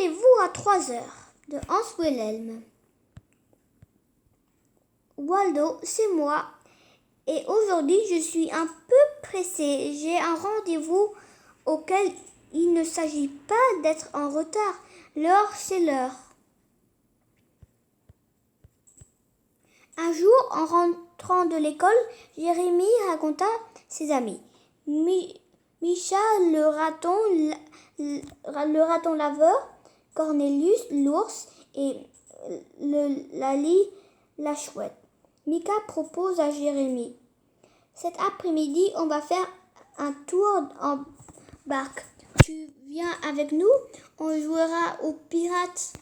Rendez-vous à 3 heures de Hans Wilhelm. Waldo, c'est moi. Et aujourd'hui, je suis un peu pressée. J'ai un rendez-vous auquel il ne s'agit pas d'être en retard. L'heure, c'est l'heure. Un jour, en rentrant de l'école, Jérémie raconta ses amis. Micha, le raton laveur, Cornelius, l'ours et Lali, la chouette. Mika propose à Jérémie. Cet après-midi, on va faire un tour en barque. Tu viens avec nous? On jouera aux pirates.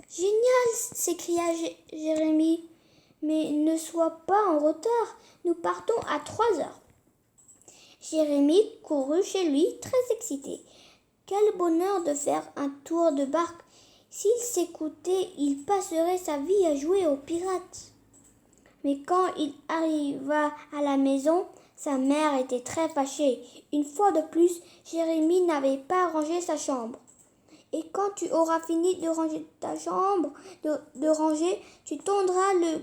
Génial, s'écria Jérémie. Mais ne sois pas en retard, nous partons à 3 heures. Jérémie courut chez lui, très excité. Quel bonheur de faire un tour de barque. S'il s'écoutait, il passerait sa vie à jouer aux pirates. Mais quand il arriva à la maison, sa mère était très fâchée. Une fois de plus, Jérémie n'avait pas rangé sa chambre. Et quand tu auras fini de ranger ta chambre, de ranger, tu tondras le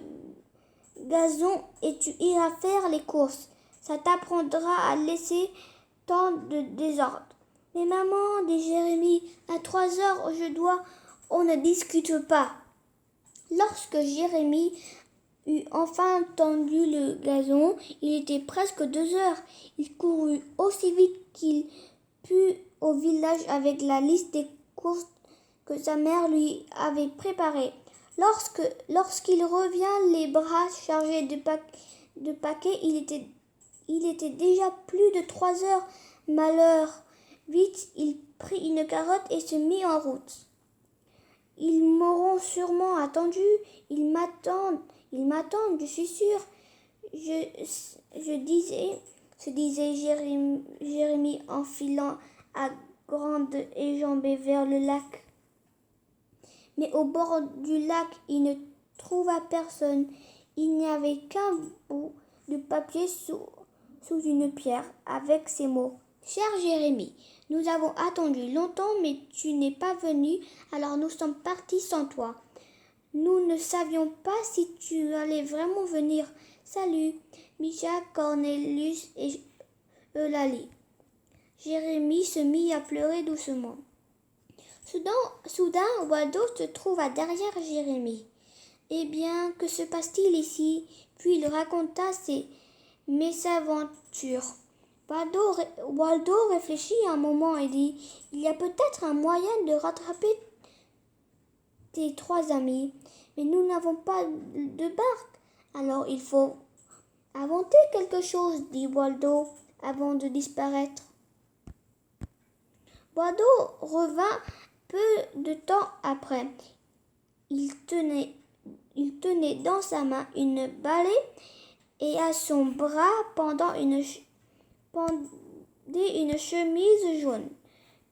gazon et tu iras faire les courses. Ça t'apprendra à laisser tant de désordre. Mais maman, dit Jérémie, à 3 heures, on ne discute pas. Lorsque Jérémie eut enfin tendu le gazon, il était presque 2 heures. Il courut aussi vite qu'il put au village avec la liste des courses que sa mère lui avait préparées. Lorsqu'il revint les bras chargés de paquets, il était déjà plus de 3 heures. Malheur! Vite, il prit une carotte et se mit en route. Ils m'auront sûrement attendu. Ils m'attendent, je suis sûre. Se disait Jérémie en filant à grandes enjambées vers le lac. Mais au bord du lac, il ne trouva personne. Il n'y avait qu'un bout de papier sous une pierre avec ces mots. Cher Jérémie, nous avons attendu longtemps, mais tu n'es pas venu, alors nous sommes partis sans toi. Nous ne savions pas si tu allais vraiment venir. Salut, Micha, Cornelius et Eulalie. Jérémie se mit à pleurer doucement. Soudain, Waldo se trouva derrière Jérémie. Eh bien, que se passe-t-il ici? Puis il raconta ses mésaventures. Waldo réfléchit un moment et dit, il y a peut-être un moyen de rattraper tes 3 amis, mais nous n'avons pas de barque. Alors il faut inventer quelque chose, dit Waldo avant de disparaître. Waldo revint peu de temps après. Il tenait dans sa main une balai et à son bras pendait une chemise jaune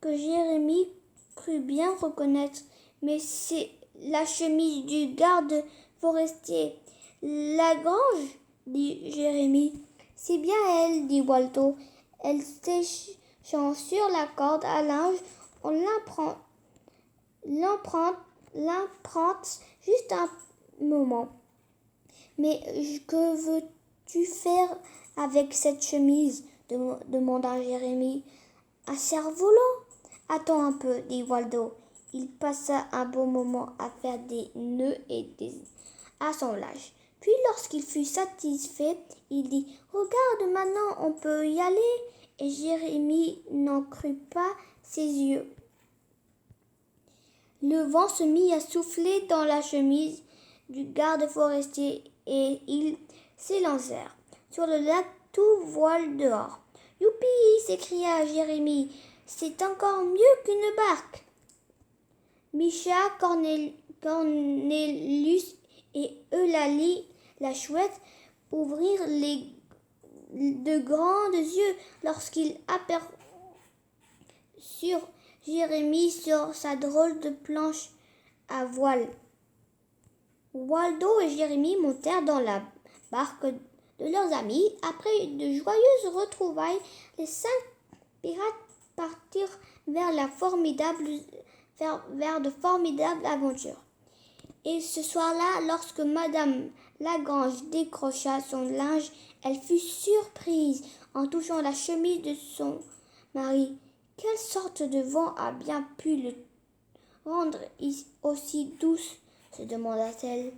que Jérémie crut bien reconnaître. Mais c'est la chemise du garde forestier. Lagrange, dit Jérémie. C'est bien elle, dit Waldo. Elle s'échant sur la corde à linge, on l'emprunte juste un moment. Mais que veux-tu faire avec cette chemise? Demanda Jérémie. Un cerf-volant? Attends un peu, dit Waldo. Il passa un bon moment à faire des nœuds et des assemblages. Puis lorsqu'il fut satisfait, il dit « Regarde, maintenant on peut y aller !» Et Jérémie n'en crut pas ses yeux. Le vent se mit à souffler dans la chemise du garde forestier et ils s'élancèrent sur le lac tout voile dehors. « Youpi !» s'écria Jérémie. « C'est encore mieux qu'une barque !» Micha, Cornelius et Eulalie, la chouette, ouvrirent de grands yeux lorsqu'ils aperçurent Jérémie sur sa drôle de planche à voile. Waldo et Jérémie montèrent dans la barque de leurs amis. Après de joyeuses retrouvailles, les 5 pirates partirent vers la formidable vers de formidables aventures. Et ce soir-là, lorsque Madame Lagrange décrocha son linge, elle fut surprise en touchant la chemise de son mari. Quelle sorte de vent a bien pu le rendre aussi douce se demanda-t-elle.